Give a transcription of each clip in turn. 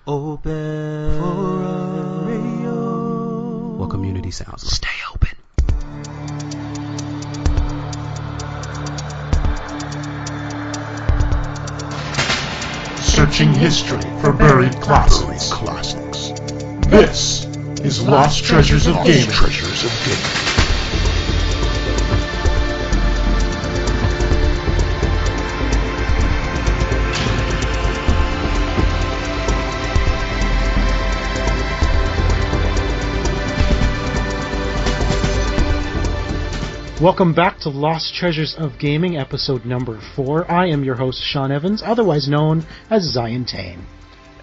Open for radio. What community sounds like. Stay open. Searching history for buried classics. This is Lost Treasures of Gaming. Welcome back to Lost Treasures of Gaming, episode number 4. I am your host, Sean Evans, otherwise known as Zion Tane.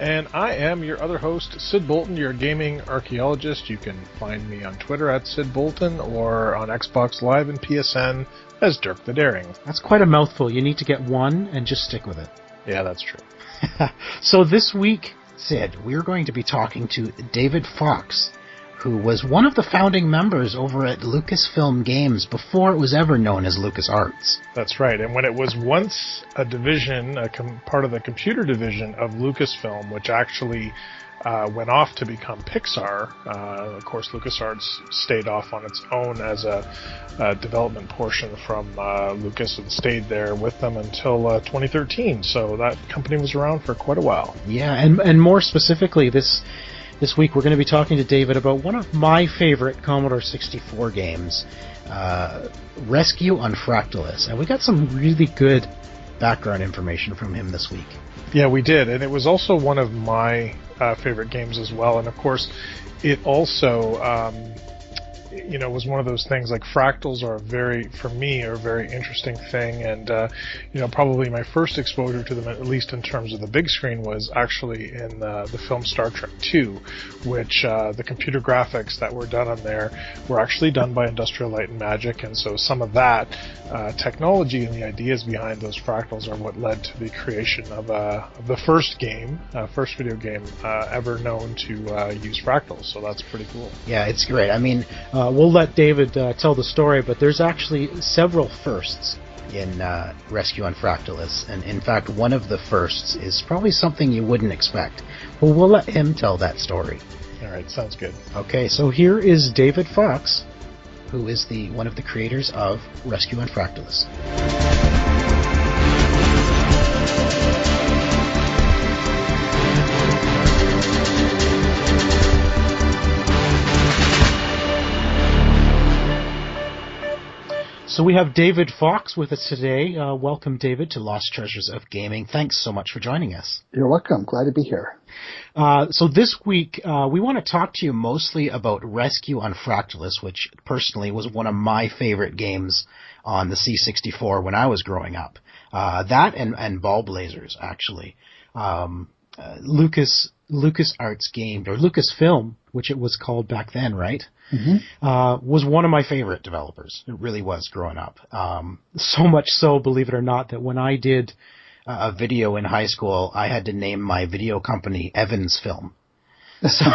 And I am your other host, Sid Bolton, your gaming archaeologist. You can find me on Twitter at Sid Bolton or on Xbox Live and PSN as Dirk the Daring. That's quite a mouthful. You need to get one and just stick with it. Yeah, that's true. So this week, Sid, we're going to be talking to David Fox, who was one of the founding members over at Lucasfilm Games before it was ever known as LucasArts. That's right, and when it was once a division, part of the computer division of Lucasfilm, which actually went off to become Pixar. Of course, LucasArts stayed off on its own as a development portion from Lucas and stayed there with them until 2013, so that company was around for quite a while. Yeah, and more specifically, This week we're going to be talking to David about one of my favorite Commodore 64 games, Rescue on Fractalus. And we got some really good background information from him this week. Yeah, we did. And it was also one of my favorite games as well. And of course, it also was one of those things like fractals are a very interesting thing, and probably my first exposure to them, at least in terms of the big screen, was actually in the film Star Trek II, which the computer graphics that were done on there were actually done by Industrial Light and Magic, and so some of that technology and the ideas behind those fractals are what led to the creation of the first video game ever known to use fractals. So that's pretty cool. Yeah, it's great. I mean, we'll let David tell the story, but there's actually several firsts in Rescue on Fractalus, and in fact, one of the firsts is probably something you wouldn't expect. Well, we'll let him tell that story. All right, sounds good. Okay, so here is David Fox, who is one of the creators of Rescue on Fractalus. So we have David Fox with us today. Welcome, David, to Lost Treasures of Gaming. Thanks so much for joining us. You're welcome. Glad to be here. So this week, we want to talk to you mostly about Rescue on Fractalus, which personally was one of my favorite games on the C64 when I was growing up. That and Ball Blazers, actually. LucasArts game, or Lucasfilm, which it was called back then, right? Mm-hmm. Was one of my favorite developers. It really was growing up. So much so, believe it or not, that when I did a video in high school, I had to name my video company Evans Film. So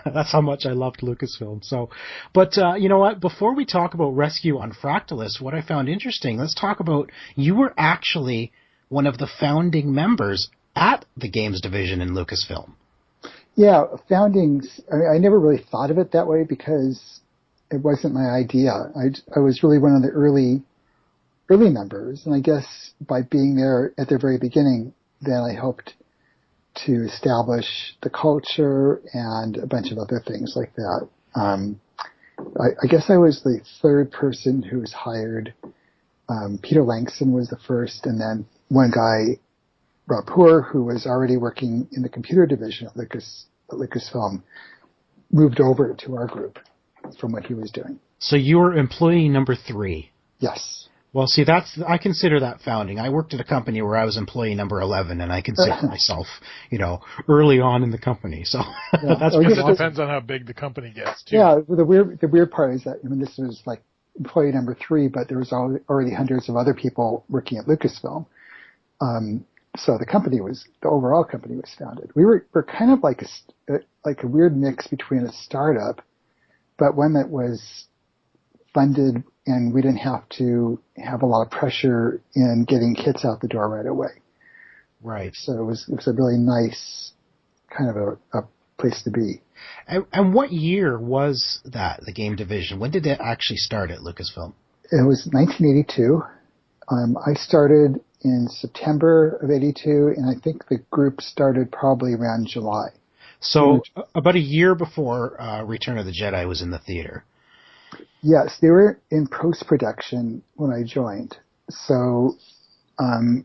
that's how much I loved Lucasfilm. So, but you know what? Before we talk about Rescue on Fractalus, what I found interesting, let's talk about, you were actually one of the founding members at the games division in Lucasfilm. Yeah, foundings. I never really thought of it that way because it wasn't my idea. I was really one of the early members, and I guess by being there at the very beginning, then I helped to establish the culture and a bunch of other things like that. I guess I was the third person who was hired. Peter Langston was the first, and then one guy, Rob Poor, who was already working in the computer division of Lucasfilm, moved over to our group from what he was doing. So you were employee number 3. Yes. Well, see, I consider that founding. I worked at a company where I was employee number 11, and I consider myself, early on in the company. So that's because it depends on how big the company gets, too. Yeah, the weird part is that this was like employee number 3, but there was already hundreds of other people working at Lucasfilm. So the overall company was founded. We're kind of like a weird mix between a startup, but one that was funded, and we didn't have to have a lot of pressure in getting kits out the door right away. Right. So it was a really nice kind of a place to be. And what year was that, the game division? When did it actually start at Lucasfilm? It was 1982. I started in September of 82, and I think the group started probably around July. So about a year before Return of the Jedi was in the theater. Yes, they were in post-production when I joined. So, in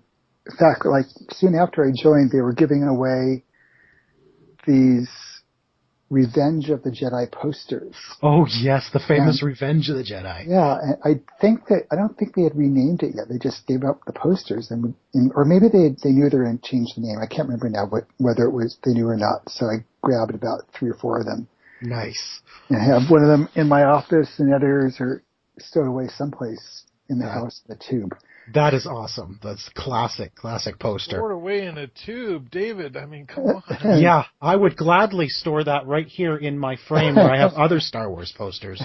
fact, like soon after I joined, they were giving away these Revenge of the Jedi posters. Oh yes, the famous Revenge of the Jedi. Yeah, and I don't think they had renamed it yet. They just gave up the posters, or maybe they knew they were going to change the name. I can't remember now whether it was they knew or not. So I grabbed about 3 or 4 of them. Nice. And I have one of them in my office, and the others are stowed away someplace in the house in the tube. That is awesome. That's classic poster. Stored away in a tube, David. I mean, come on. Yeah, I would gladly store that right here in my frame where I have other Star Wars posters.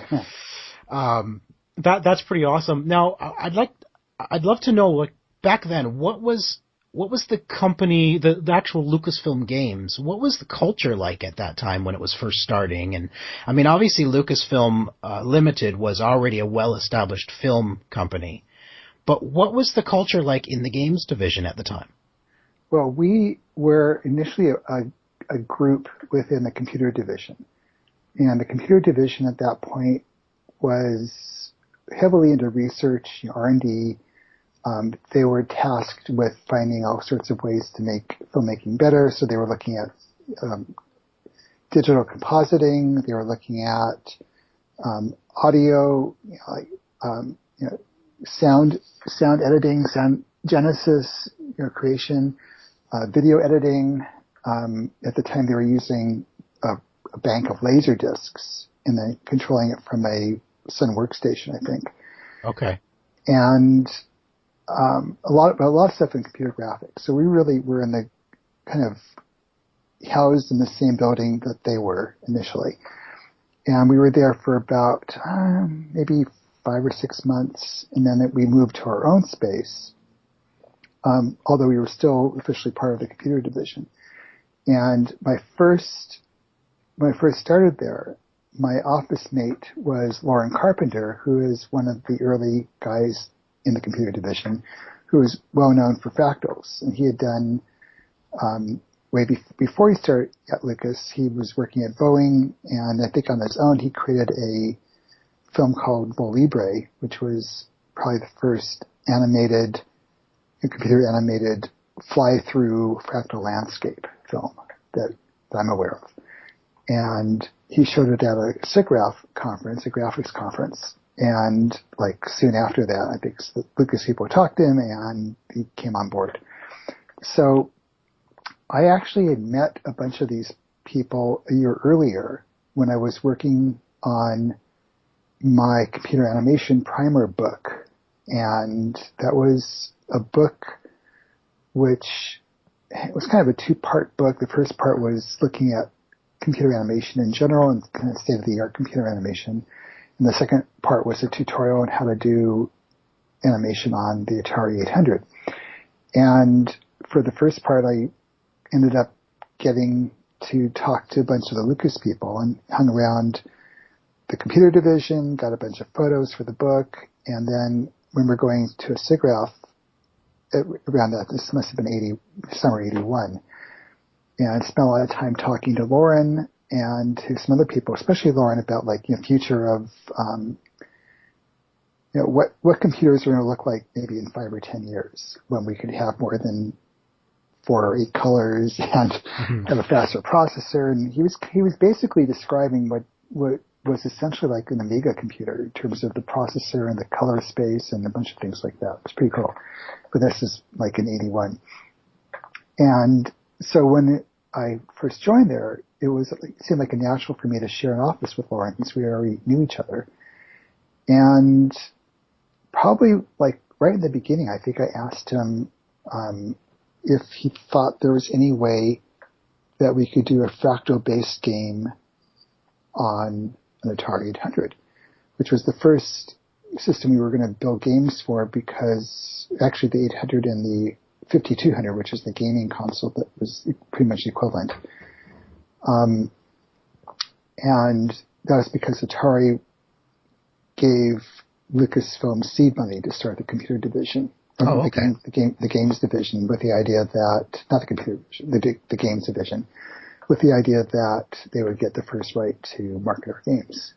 That's pretty awesome. Now, I'd love to know, like, back then, what was the company, the actual Lucasfilm Games, what was the culture like at that time when it was first starting? And I mean, obviously Lucasfilm Limited was already a well-established film company. But what was the culture like in the games division at the time? Well, we were initially a group within the computer division. And the computer division at that point was heavily into research, R&D. They were tasked with finding all sorts of ways to make filmmaking better. So they were looking at digital compositing. They were looking at audio, sound editing, sound genesis, creation, video editing. At the time, they were using a bank of laser discs and then controlling it from a Sun workstation, I think. Okay. And a lot of stuff in computer graphics. So we really were in the kind of housed in the same building that they were initially, and we were there for about maybe 5 or 6 months, and then we moved to our own space, although we were still officially part of the computer division. And when I first started there, my office mate was Lauren Carpenter, who is one of the early guys in the computer division, who was well known for Fractals. And he had done, before he started at Lucas, he was working at Boeing, and I think on his own he created a film called Vol Libre, which was probably the first computer animated fly-through fractal landscape film that I'm aware of. And he showed it at a SIGGRAPH conference, a graphics conference. And like soon after that, I think the Lucas people talked to him and he came on board. So I actually had met a bunch of these people a year earlier when I was working on my computer animation primer book. And that was a book which it was kind of a 2-part book. The first part was looking at computer animation in general and kind of state-of-the-art computer animation. And the second part was a tutorial on how to do animation on the Atari 800. And for the first part, I ended up getting to talk to a bunch of the Lucas people and hung around the computer division, got a bunch of photos for the book, and then when we're going to a SIGGRAPH around that, this must have been summer 81, and I spent a lot of time talking to Lauren and to some other people, especially Lauren, about future of what computers are going to look like maybe in 5 or 10 years when we could have more than 4 or 8 colors and have a faster processor. And he was basically describing what was essentially like an Amiga computer in terms of the processor and the color space and a bunch of things like that. It's pretty cool. But this is like in 81. And so when I first joined there, it seemed like a natural for me to share an office with Lauren since we already knew each other. And probably like right in the beginning, I think I asked him if he thought there was any way that we could do a fractal-based game on an Atari 800, which was the first system we were going to build games for, because actually the 800 and the 5200, which is the gaming console that was pretty much equivalent, And that was because Atari gave Lucasfilm seed money to start the computer division. The games division, with the idea that, not the computer division, the games division, with the idea that they would get the first right to market our games.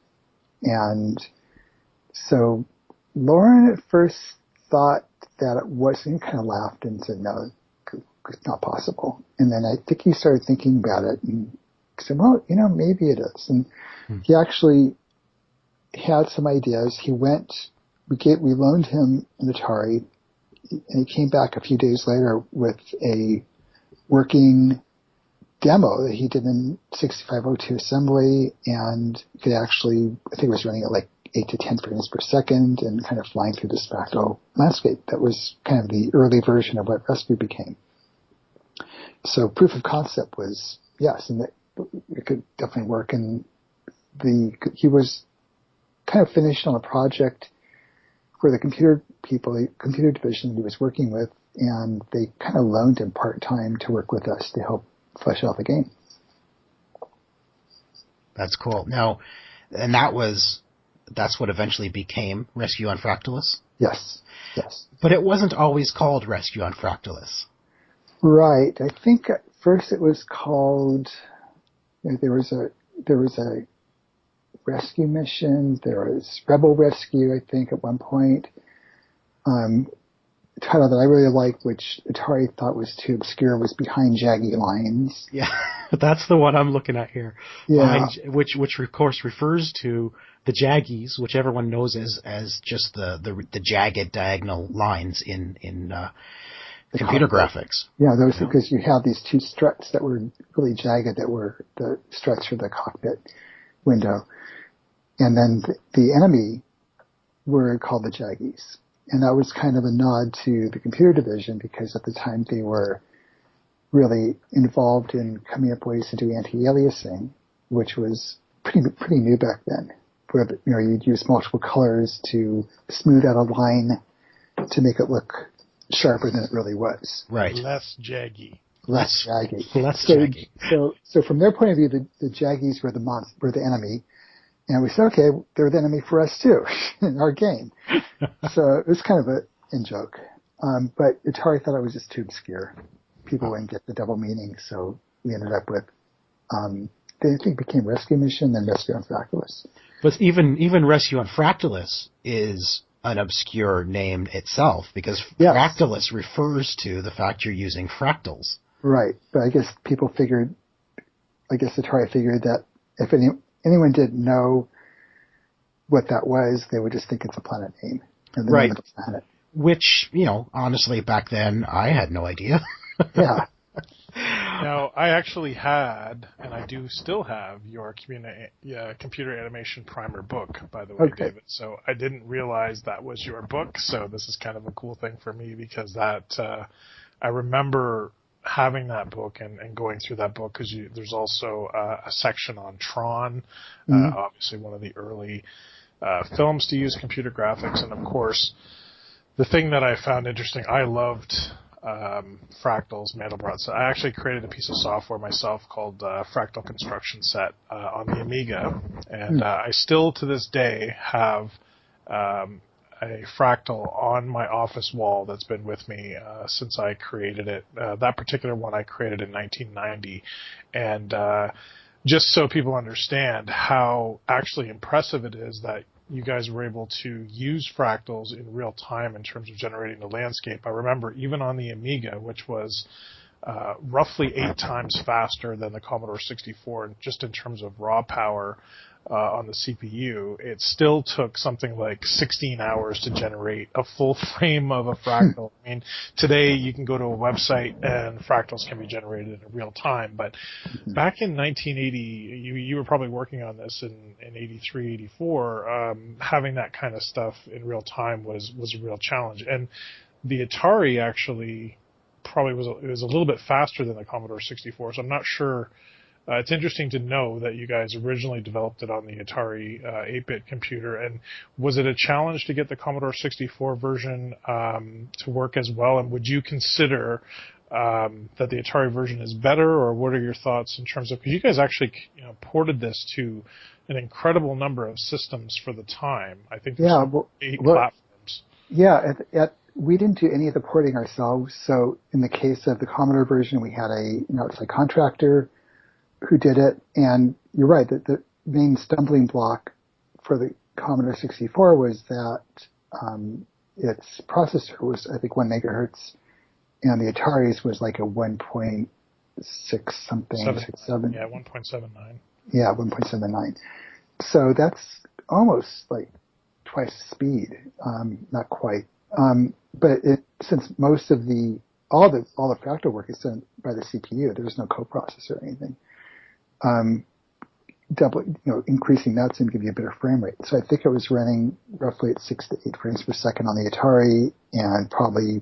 And so Lauren at first thought that it wasn't, kind of laughed and said, no, it's not possible. And then I think he started thinking about it and said, well, maybe it is. And he actually had some ideas. He went, we loaned him an Atari, and he came back a few days later with a working demo that he did in 6502 assembly, and could actually, I think it was running at like 8 to 10 frames per second and kind of flying through this fractal landscape. That was kind of the early version of what Rescue became. So proof of concept was yes, and that it could definitely work. And he was kind of finished on a project for the computer division that he was working with, and they kind of loaned him part-time to work with us to help flesh out the game. That's cool. Now, and that's what eventually became Rescue on Fractalus? Yes. But it wasn't always called Rescue on Fractalus. Right. I think at first it was called, there was a rescue mission, there was Rebel Rescue, I think, at one point. A title that I really liked, which Atari thought was too obscure, was Behind Jaggy Lines. Yeah, that's the one I'm looking at here. Yeah. Which of course refers to the Jaggies, which everyone knows as just the jagged diagonal lines in computer graphics. Yeah, those, because you have these two struts that were really jagged, that were the struts for the cockpit window. And then the enemy were called the Jaggies. And that was kind of a nod to the computer division, because at the time they were really involved in coming up with ways to do anti-aliasing, which was pretty new back then. Where you'd use multiple colors to smooth out a line to make it look sharper than it really was. Right. Less jaggy. Less jaggy. Jaggy. So from their point of view, the Jaggies were the enemy. And we said, okay, they're the enemy for us too, in our game. So it was kind of an in-joke. But Atari thought it was just too obscure. People wouldn't get the double meaning, so we ended up with, they think became Rescue Mission, then Rescue on Fractalus. But even Rescue on Fractalus is an obscure name itself, because Fractalus refers to the fact you're using fractals. Right, but I guess Atari figured that if anyone didn't know what that was, they would just think it's a planet name. And the name of the planet. Which, honestly, back then, I had no idea. Yeah. Now, I actually had, and I do still have, your computer animation primer book, by the way, David. So I didn't realize that was your book, so this is kind of a cool thing for me, because I remember having that book and going through that book, because there's also a section on Tron, obviously one of the early films to use computer graphics. And of course, the thing that I found interesting, I loved Fractals, Mandelbrot. So I actually created a piece of software myself called Fractal Construction Set on the Amiga, and I still to this day have a fractal on my office wall that's been with me since I created it. That particular one I created in 1990. And just so people understand how actually impressive it is that you guys were able to use fractals in real time in terms of generating the landscape. I remember even on the Amiga, which was roughly 8 times faster than the Commodore 64, just in terms of raw power, on the CPU, it still took something like 16 hours to generate a full frame of a fractal. I mean, today you can go to a website and fractals can be generated in real time, but back in 1980, you were probably working on this in 83, 84, having that kind of stuff in real time was a real challenge. And the Atari actually probably was a little bit faster than the Commodore 64, so I'm not sure. It's interesting to know that you guys originally developed it on the Atari 8-bit computer. And was it a challenge to get the Commodore 64 version to work as well? And would you consider that the Atari version is better, or what are your thoughts in terms of, because you guys actually ported this to an incredible number of systems for the time. I think there's 8 platforms. Yeah, we didn't do any of the porting ourselves. So in the case of the Commodore version, we had a outside contractor who did it. And you're right, that the main stumbling block for the Commodore 64 was that its processor was, I think, 1 megahertz, and the Atari's was like a 1.6 something, 67. Yeah, 1.79. Yeah, 1.79. So that's almost like twice the speed. Not quite. But since most of all the Fractal work is done by the CPU, there's no coprocessor or anything. Increasing that's going to give you a better frame rate. So I think it was running roughly at 6 to 8 frames per second on the Atari, and probably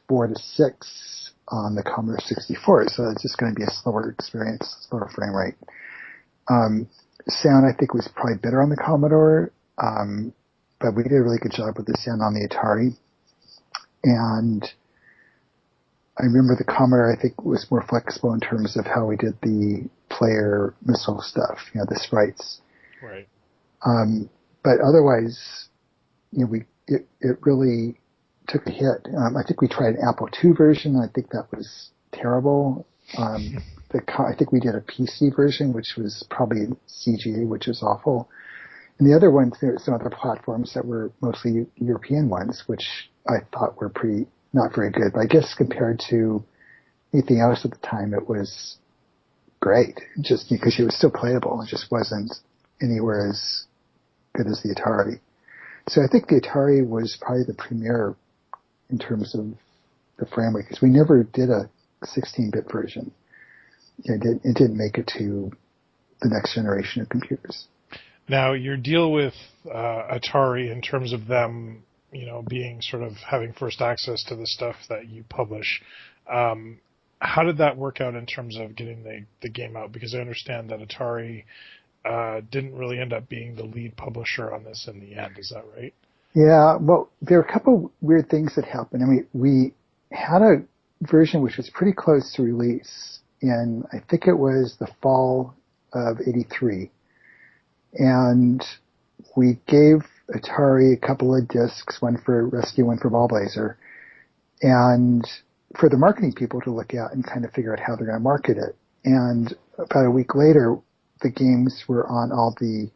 4 to 6 on the Commodore 64. So it's just going to be a slower experience, slower frame rate. Sound, I think, was probably better on the Commodore, but we did a really good job with the sound on the Atari. And I remember the Commodore, I think, was more flexible in terms of how we did the player missile stuff, the sprites. Right. But otherwise, it really took a hit. I think we tried an Apple II version. I think that was terrible. I think we did a PC version, which was probably CGA, which was awful. And the other ones, there were some other platforms that were mostly European ones, which I thought were not very good. But I guess compared to anything else at the time, it was great, just because it was still playable. It just wasn't anywhere as good as the Atari. So I think the Atari was probably the premier in terms of the frame rate, because we never did a 16-bit version. It didn't make it to the next generation of computers. Now, your deal with Atari in terms of them, being sort of having first access to the stuff that you publish, how did that work out in terms of getting the game out? Because I understand that Atari didn't really end up being the lead publisher on this in the end. Is that right? Yeah, well, there are a couple weird things that happened. I mean, we had a version which was pretty close to release in, I think it was the fall of '83. And we gave Atari a couple of discs, one for Rescue, one for Ball Blazer, and for the marketing people to look at and kind of figure out how they're going to market it. And about a week later, the games were on all the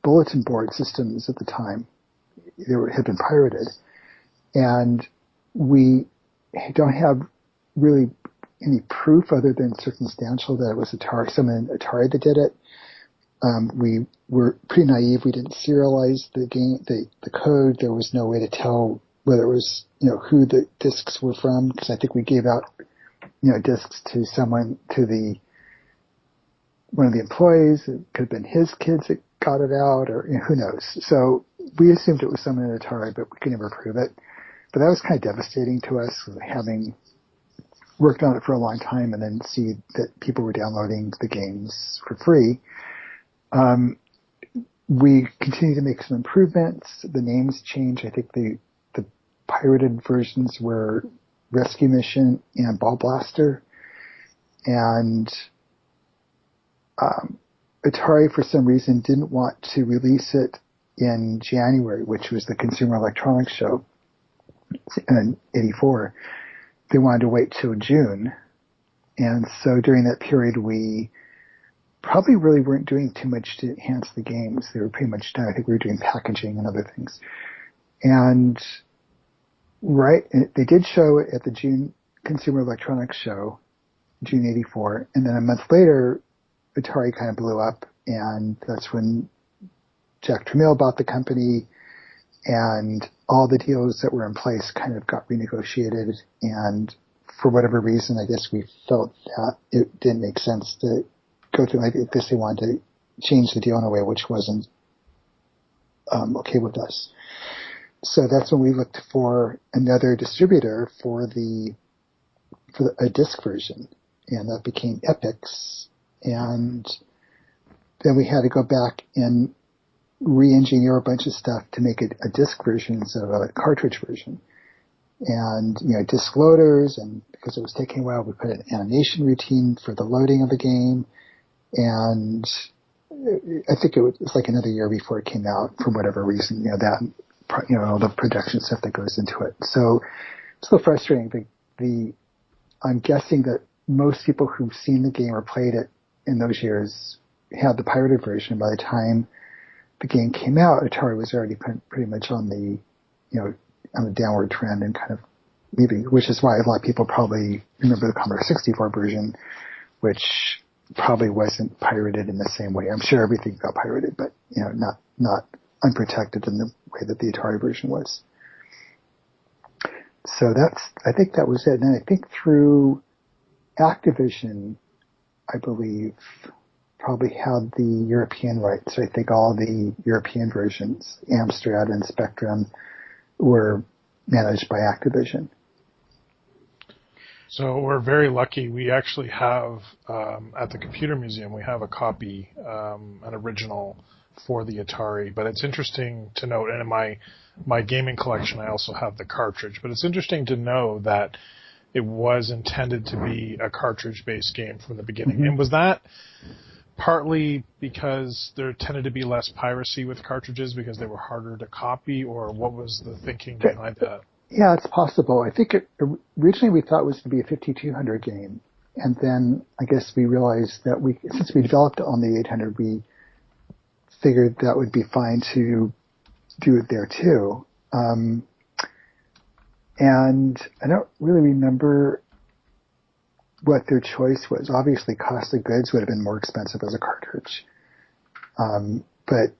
bulletin board systems at the time. They had been pirated. And we don't have really any proof other than circumstantial that it was someone at Atari that did it. We were pretty naive. We didn't serialize the game, the code. There was no way to tell whether it was, who the discs were from, because I think we gave out, discs to one of the employees. It could have been his kids that got it out, or who knows. So we assumed it was someone at Atari, but we could never prove it. But that was kind of devastating to us, having worked on it for a long time and then see that people were downloading the games for free. We continued to make some improvements. The names changed. I think the pirated versions were Rescue Mission and Ball Blaster. And Atari, for some reason, didn't want to release it in January, which was the Consumer Electronics Show in '84. They wanted to wait till June. And so during that period, we probably really weren't doing too much to enhance the games. They were pretty much done. I think we were doing packaging and other things. And they did show it at the June Consumer Electronics Show, June '84. And then a month later, Atari kind of blew up, and that's when Jack Tramiel bought the company, and all the deals that were in place kind of got renegotiated. And for whatever reason, I guess we felt that it didn't make sense to go through like this. They wanted to change the deal in a way which wasn't okay with us. So that's when we looked for another distributor for a disc version, and that became Epix. And then we had to go back and re-engineer a bunch of stuff to make it a disc version instead of a cartridge version. and disk loaders, and because it was taking a while, we put an animation routine for the loading of the game, and I think it was like another year before it came out for whatever reason. All the production stuff that goes into it. So it's a little frustrating. I'm guessing that most people who've seen the game or played it in those years had the pirated version. By the time the game came out, Atari was already pretty much on the downward trend and kind of leaving, which is why a lot of people probably remember the Commodore 64 version, which probably wasn't pirated in the same way. I'm sure everything got pirated, but not unprotected in the way that the Atari version was. So I think that was it. And I think through Activision, I believe, probably had the European rights. I think all the European versions, Amstrad and Spectrum, were managed by Activision. So we're very lucky. We actually have, at the Computer Museum, we have a copy, an original for the Atari. But it's interesting to note, and in my gaming collection, I also have the cartridge. But it's interesting to know that it was intended to be a cartridge-based game from the beginning. Mm-hmm. And was that partly because there tended to be less piracy with cartridges because they were harder to copy, or what was the thinking behind that? Yeah, it's possible. I think originally we thought it was going to be a 5200 game, and then I guess we realized that since we developed it on the 800, we figured that would be fine to do it there too. And I don't really remember what their choice was. Obviously, cost of goods would have been more expensive as a cartridge. But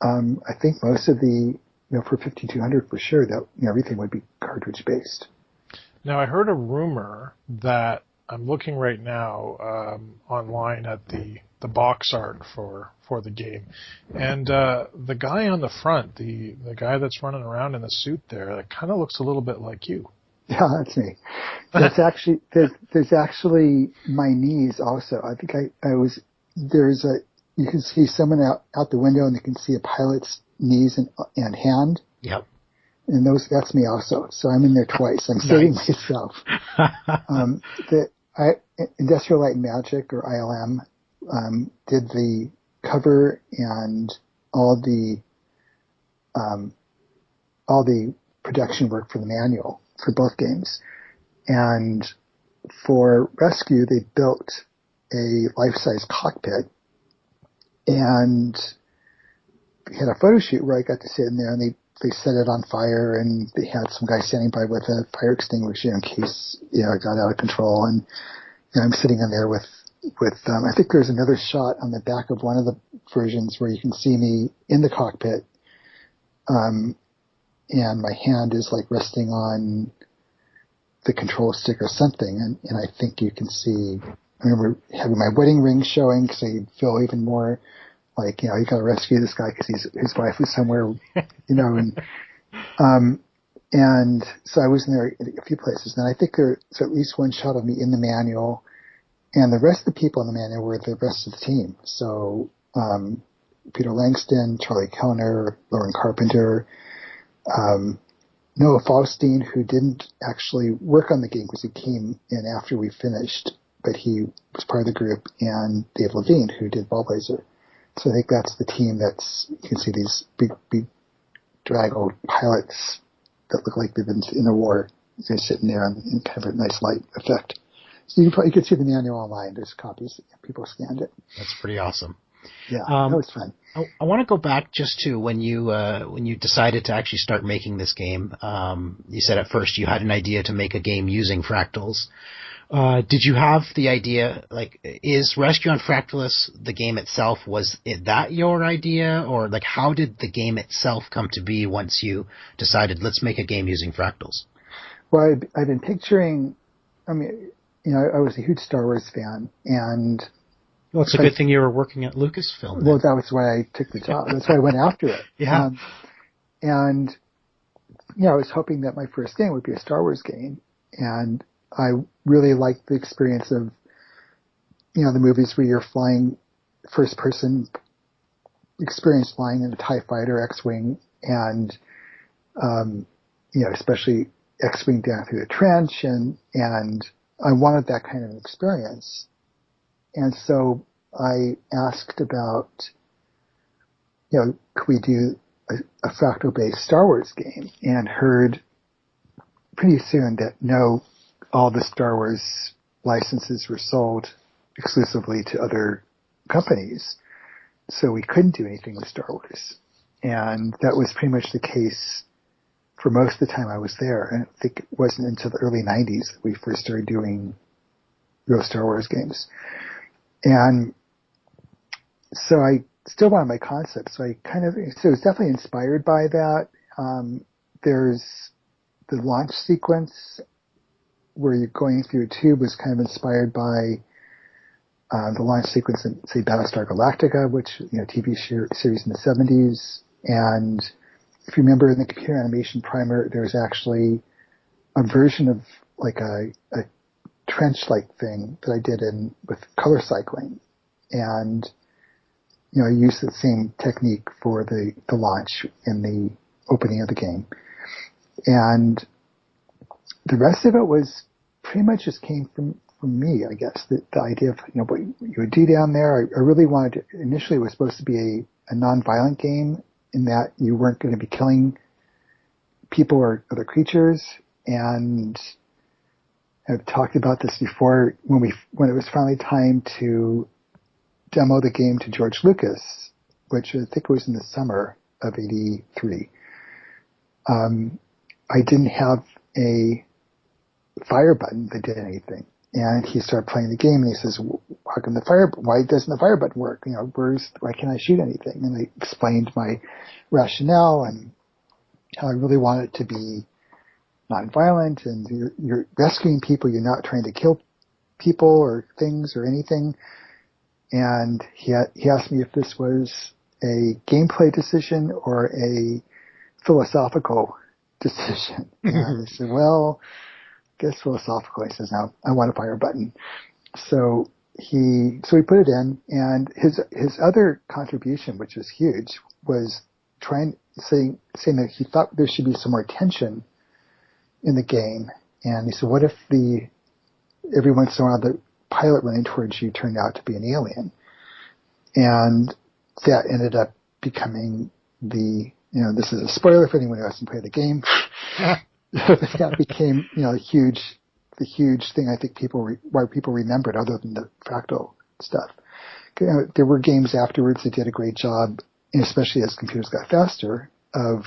I think most of the, for 5200 for sure, that everything would be cartridge based. Now, I heard a rumor that I'm looking right now online at the box art for the game, and the guy on the front, the guy that's running around in the suit there, that kind of looks a little bit like you. Yeah, that's me. That's actually there's actually my knees also. I think you can see someone out the window and you can see a pilot's knees and hand. Yep. And that's me also. So I'm in there twice. I'm saving myself. Industrial Light and Magic, or ILM, did the cover and all the production work for the manual for both games. And for Rescue, they built a life-size cockpit, and we had a photo shoot where I got to sit in there, and they set it on fire, and they had some guy standing by with a fire extinguisher in case it got out of control. And I'm sitting in there with I think there's another shot on the back of one of the versions where you can see me in the cockpit, and my hand is like resting on the control stick or something, and I think you can see. I remember having my wedding ring showing, so you feel even more like you got to rescue this guy because his wife is somewhere, and so I was in there a few places, and I think there's at least one shot of me in the manual. And the rest of the people in the manual were the rest of the team. So Peter Langston, Charlie Kellner, Lauren Carpenter, Noah Faustine, who didn't actually work on the game because he came in after we finished, but he was part of the group, and Dave Levine, who did Ballblazer. So I think that's the team you can see these big draggled pilots that look like they've been in a war. They're sitting there in kind of a nice light effect. So you could see the manual online. There's copies. People scanned it. That's pretty awesome. Yeah, that was fun. I want to go back just to when you decided to actually start making this game. You said at first you had an idea to make a game using fractals. Did you have the idea, is Rescue on Fractalus the game itself? Was that your idea? Or, how did the game itself come to be once you decided, let's make a game using fractals? Well, I've been picturing, I was a huge Star Wars fan, and... Well, it's a good thing you were working at Lucasfilm. Well, that was why I took the job. That's why I went after it. Yeah. I was hoping that my first game would be a Star Wars game, and I really liked the experience of, the movies where you're flying first-person experience flying in a TIE Fighter, X-Wing, and, especially X-wing down through the trench, and I wanted that kind of experience. And so I asked about, could we do a Fractal-based Star Wars game, and heard pretty soon that no, all the Star Wars licenses were sold exclusively to other companies, so we couldn't do anything with Star Wars. And that was pretty much the case for most of the time I was there. And I think it wasn't until the early 90s that we first started doing real Star Wars games. And so I still wanted my concept, so it was definitely inspired by that. There's the launch sequence where you're going through a tube was kind of inspired by the launch sequence in, say, Battlestar Galactica, which, TV series in the 70s. And if you remember in the computer animation primer, there's actually a version of like a trench-like thing that I did with color cycling. And, I used the same technique for the launch in the opening of the game. And the rest of it was pretty much just came from me, I guess. The idea of, what you would do down there. I really wanted to, initially it was supposed to be a non-violent game in that you weren't going to be killing people or other creatures. And I've talked about this before when it was finally time to demo the game to George Lucas, which I think was in the summer of '83. I didn't have a fire button that did anything. And he started playing the game and he says, why doesn't the fire button work? Why can't I shoot anything? And I explained my rationale and how I really want it to be non-violent, and you're rescuing people, you're not trying to kill people or things or anything. And he asked me if this was a gameplay decision or a philosophical decision. And I said, well, I guess philosophical. He says, no, I want a fire button. So he put it in, and his other contribution, which was huge, was saying that he thought there should be some more tension in the game. And he said, what if every once in a while the pilot running towards you turned out to be an alien? And that ended up becoming this is a spoiler for anyone who hasn't played the game. That became, the huge thing I think why people remembered, other than the Fractal stuff. There were games afterwards that did a great job, and especially as computers got faster, of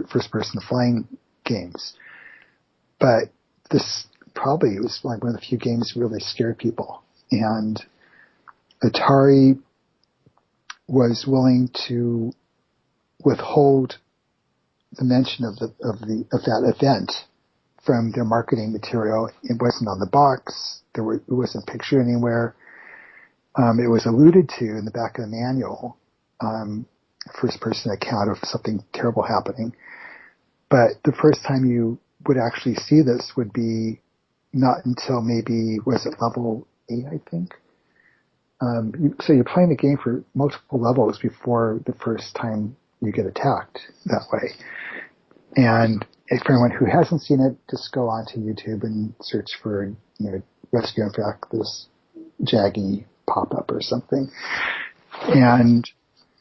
first-person flying games. But this probably was like one of the few games that really scared people. And Atari was willing to withhold the mention of that event from their marketing material. It wasn't on the box. It wasn't pictured anywhere. It was alluded to in the back of the manual, first-person account of something terrible happening. But the first time you would actually see this would be not until maybe, was it level 8, I think? So you're playing the game for multiple levels before the first time you get attacked that way. And for anyone who hasn't seen it, just go onto YouTube and search for, Rescue and Fractalus Jaggy pop-up or something. And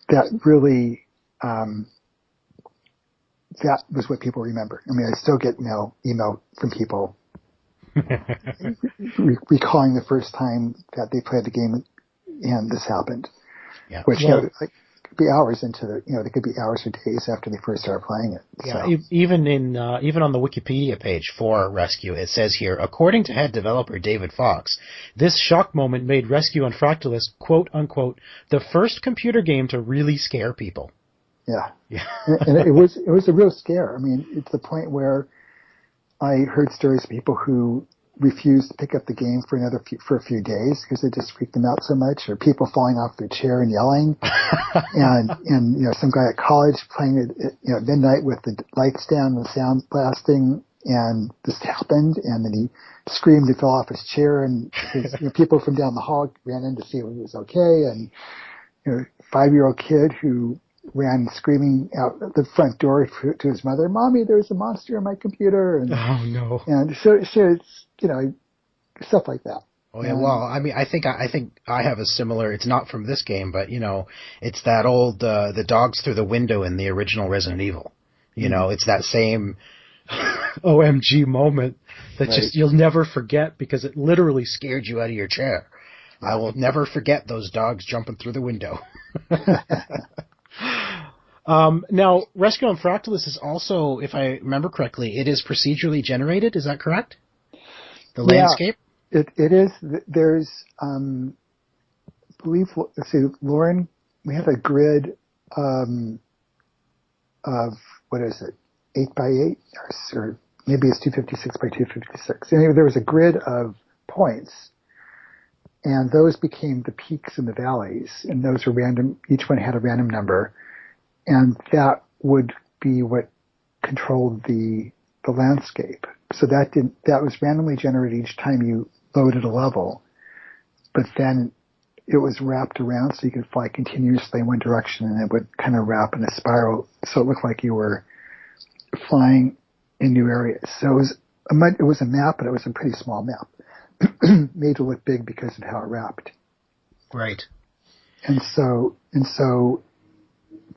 that really, that was what people remember. I mean, I still get email from people recalling the first time that they played the game and this happened. Yeah. Which, could be hours into they could be hours or days after they first started playing it. Yeah, so. even on the Wikipedia page for Rescue, it says here, according to head developer David Fox, this shock moment made Rescue on Fractalus, quote unquote, the first computer game to really scare people. Yeah. Yeah. and it was a real scare. I mean, it's the point where I heard stories of people who refused to pick up the game for a few days because it just freaked them out so much, or people falling off their chair and yelling, and some guy at college playing it at midnight with the lights down and the sound blasting, and this happened, and then he screamed and fell off his chair, and people from down the hall ran in to see if he was okay, and 5-year-old kid who ran screaming out the front door to his mother, "Mommy, there's a monster in my computer!" And Oh no! and so it's stuff like that. Oh yeah, well, I mean, I think I have a similar. It's not from this game, but it's that old the dogs through the window in the original Resident Evil. It's that same OMG moment that just you'll never forget because it literally scared you out of your chair. I will never forget those dogs jumping through the window. Now, Rescue on Fractalus is also, if I remember correctly, it is procedurally generated. Is that correct? The landscape? It is. There's, I believe, let's see, Lauren, we have a grid of, what is it, 8 by 8? Or maybe it's 256 by 256. Anyway, there was a grid of points, and those became the peaks and the valleys, and those were random. Each one had a random number, and that would be what controlled the landscape. So that was randomly generated each time you loaded a level, but then it was wrapped around so you could fly continuously in one direction, and it would kind of wrap in a spiral, so it looked like you were flying in new areas. So it was a map, but it was a pretty small map, made to look big because of how it wrapped. Right. And so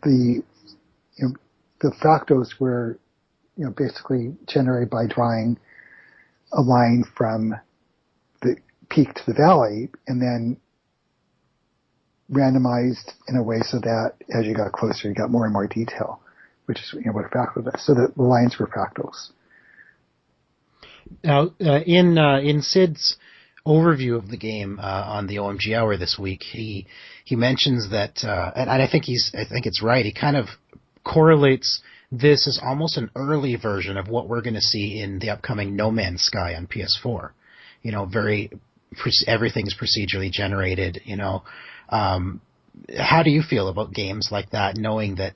the fractals were basically generated by drawing a line from the peak to the valley, and then randomized in a way so that as you got closer, you got more and more detail, which is what a fractal does. So the lines were fractals. Now, in Sid's overview of the game on the OMG Hour this week, he mentions that, and I think it's right. He kind of correlates this as almost an early version of what we're going to see in the upcoming No Man's Sky on PS4. Everything's procedurally generated. How do you feel about games like that, knowing that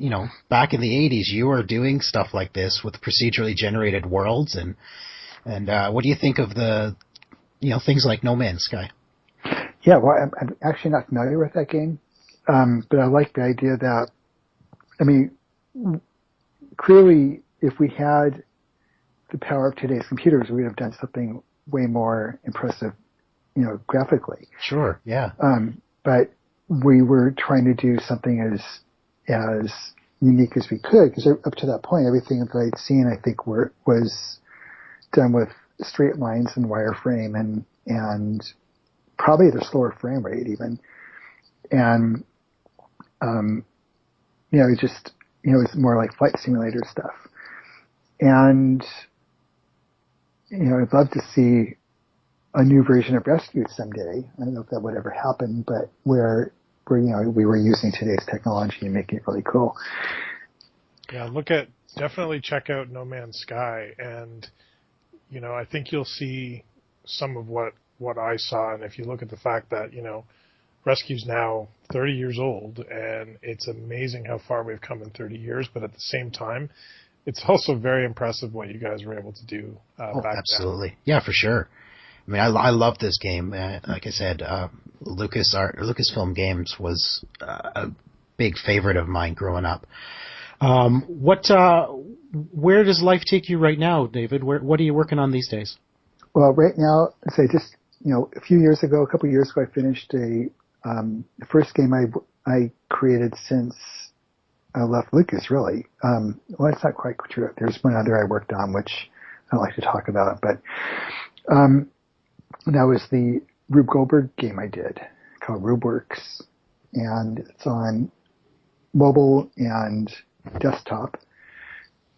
back in the 80s you were doing stuff like this with procedurally generated worlds, and what do you think of the things like No Man's Sky? Yeah, well, I'm actually not familiar with that game, but I like the idea that, clearly, if we had the power of today's computers, we would have done something way more impressive, graphically. Sure, yeah. But we were trying to do something as unique as we could, because up to that point, everything that I'd seen, I think, was done with straight lines and wireframe and probably at a slower frame rate even. And, it's more like flight simulator stuff. And, I'd love to see a new version of Rescue someday. I don't know if that would ever happen, but where we were using today's technology and making it really cool. Yeah, definitely check out No Man's Sky, and I think you'll see some of what I saw. And if you look at the fact that Rescue's now 30 years old, and it's amazing how far we've come in 30 years, but at the same time, it's also very impressive what you guys were able to do back then. Absolutely. Yeah, for sure. I mean, I love this game. Like I said, Lucasfilm Games was a big favorite of mine growing up. Where does life take you right now, David? What are you working on these days? Well, right now, say just a few years ago, a couple of years ago, I finished the first game I created since I left Lucas. Really, well, it's not quite true. There's one other I worked on, which I don't like to talk about, but that was the Rube Goldberg game I did called RubeWorks, and it's on mobile and desktop.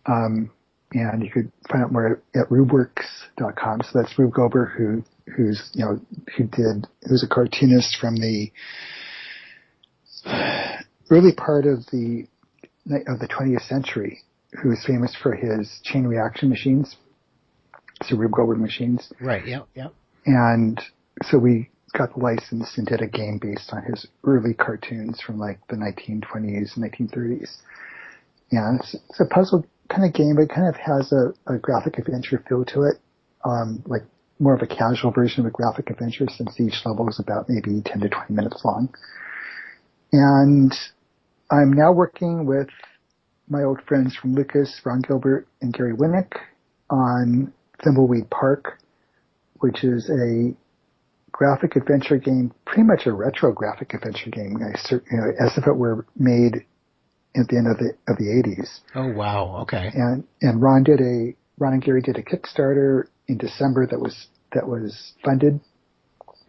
And you could find out more at rubeworks.com. So that's Rube Goldberg, who's a cartoonist from the early part of the 20th century, who is famous for his chain reaction machines. So Rube Goldberg machines. Right. Yeah. And so we got the license and did a game based on his early cartoons from like the 1920s and 1930s. And it's a puzzle kind of game, but it kind of has a graphic adventure feel to it, like more of a casual version of a graphic adventure, since each level is about maybe 10 to 20 minutes long. And I'm now working with my old friends from Lucas, Ron Gilbert, and Gary Winnick on Thimbleweed Park, which is a graphic adventure game, pretty much a retro graphic adventure game, as if it were made at the end of the 80s. Oh wow! Okay. And Ron and Gary did a Kickstarter in December that was funded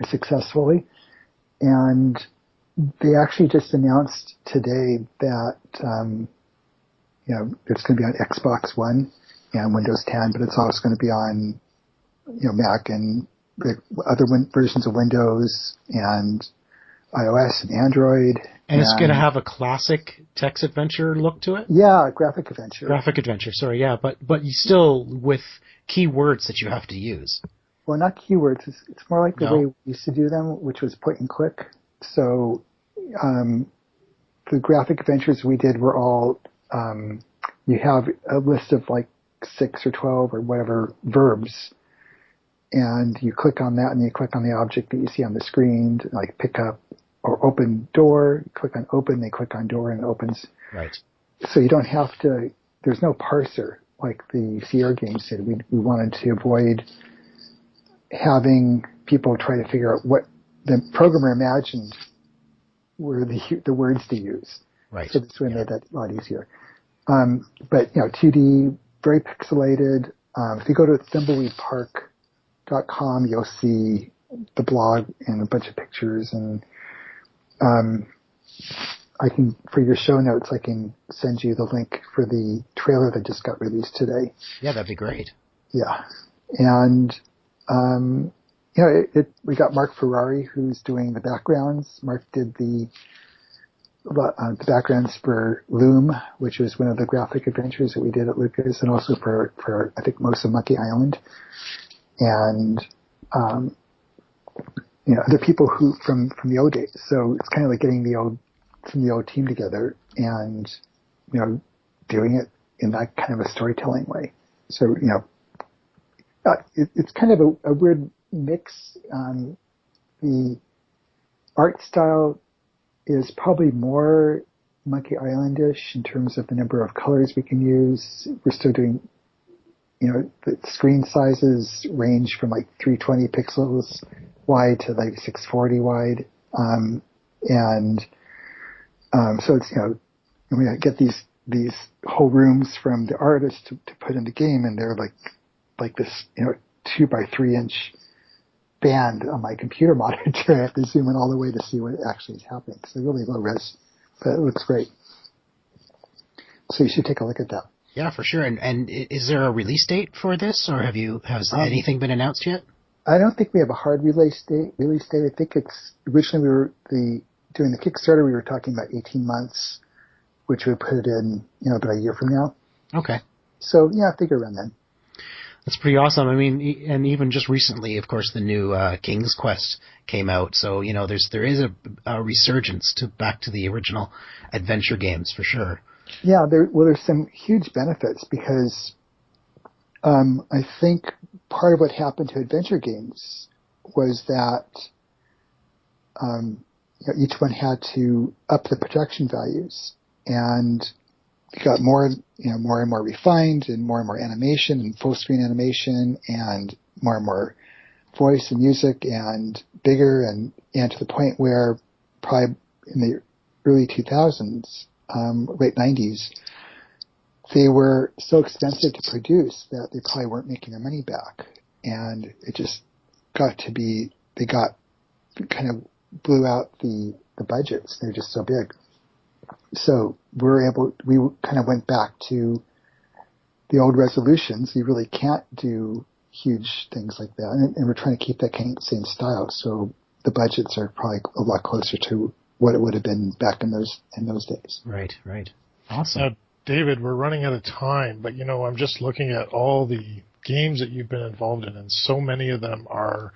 successfully, and they actually just announced today that it's going to be on Xbox One and Windows 10, but it's also going to be on Mac and the other versions of Windows and iOS and Android. And it's going to have a classic text adventure look to it? Yeah, graphic adventure. Graphic adventure, sorry, yeah, but you still with keywords that you have to use. Well, not keywords. It's more like the way we used to do them, which was point and click. So the graphic adventures we did were all, you have a list of like 6 or 12 or whatever verbs, and you click on that and you click on the object that you see on the screen to like pick up or open door. You click on open, they click on door, and it opens. Right. So you don't have to, there's no parser like the Sierra games did. We wanted to avoid having people try to figure out what the programmer imagined were the words to use. Right. So this way made that a lot easier. But 2D, very pixelated. If you go to thimbleweedpark.com, you'll see the blog and a bunch of pictures, and I can, for your show notes, I can send you the link for the trailer that just got released today. Yeah, that'd be great. Yeah. And we got Mark Ferrari, who's doing the backgrounds. Mark did the backgrounds for Loom, which was one of the graphic adventures that we did at Lucas, and also for I think most of Monkey Island. And other people who from the old days. So it's kind of like getting the old team together and doing it in that kind of a storytelling way. So it's kind of a weird mix. The art style is probably more Monkey Islandish in terms of the number of colors we can use. We're still doing, the screen sizes range from like 320 pixels wide to like 640 wide. So it's, we get these whole rooms from the artist to put in the game, and they're like this, 2 by 3 inch band on my computer monitor. I have to zoom in all the way to see what actually is happening. So really low res, but it looks great. So you should take a look at that. Yeah, for sure. And is there a release date for this, or has anything been announced yet? I don't think we have a hard release date. I think it's originally doing the Kickstarter. We were talking about 18 months, which would put it in about a year from now. Okay. So yeah, I figure around then. That's pretty awesome. I mean, and even just recently, of course, the new King's Quest came out. So there is a resurgence back to the original adventure games for sure. Yeah, there's some huge benefits because I think part of what happened to adventure games was that each one had to up the production values, and it got more and more refined, and more animation and full screen animation, and more voice and music, and bigger, and to the point where probably in the early 2000s, late 90s, they were so expensive to produce that they probably weren't making their money back. And it just got to be, they kind of blew out the budgets. They're just so big. So we kind of went back to the old resolutions. You really can't do huge things like that. And we're trying to keep that kind of same style. So the budgets are probably a lot closer to what it would have been back in those days. Right. Awesome. David, we're running out of time, but I'm just looking at all the games that you've been involved in, and so many of them are,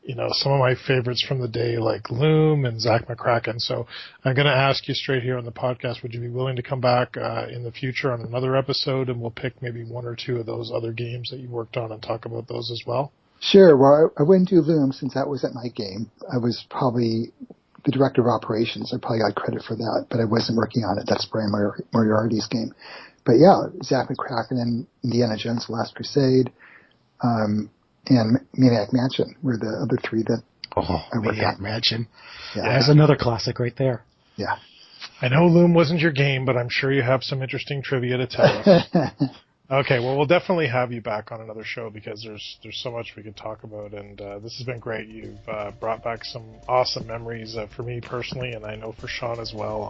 some of my favorites from the day, like Loom and Zach McCracken. So I'm going to ask you straight here on the podcast, would you be willing to come back in the future on another episode, and we'll pick maybe 1 or 2 of those other games that you worked on and talk about those as well? Sure. Well, I wouldn't do Loom since that wasn't my game. I was probably the director of operations. I probably got credit for that, but I wasn't working on it. That's Brian Moriarty's game. But yeah, Zach McCracken and Indiana Jones: The Last Crusade, and Maniac Mansion were the other three that I worked Maniac on. Mansion. Yeah. That's another classic right there. Yeah. I know Loom wasn't your game, but I'm sure you have some interesting trivia to tell us. Okay, well, we'll definitely have you back on another show because there's so much we could talk about, and this has been great. You've brought back some awesome memories for me personally, and I know for Sean as well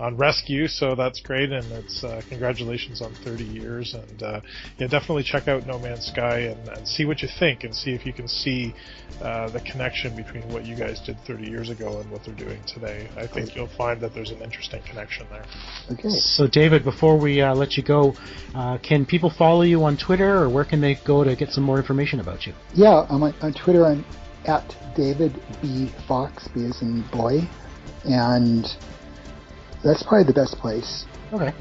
on Rescue, so that's great, and it's congratulations on 30 years, and definitely check out No Man's Sky and see what you think, and see if you can see the connection between what you guys did 30 years ago and what they're doing today. I think you'll find that there's an interesting connection there. Okay. So, David, before we let you go, can people follow you on Twitter, or where can they go to get some more information about you? Yeah, I'm on Twitter. I'm at David B. Fox, B as in boy, and that's probably the best place. Okay.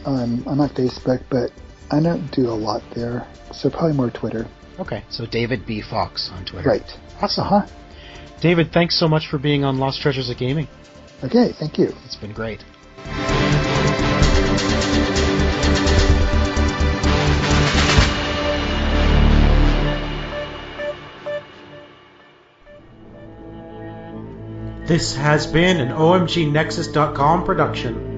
I'm on Facebook, but I don't do a lot there, so probably more Twitter. Okay, so David B. Fox on Twitter. Right. Awesome. Uh-huh. David, thanks so much for being on Lost Treasures of Gaming. Okay, thank you. It's been great. This has been an OMGNexus.com production.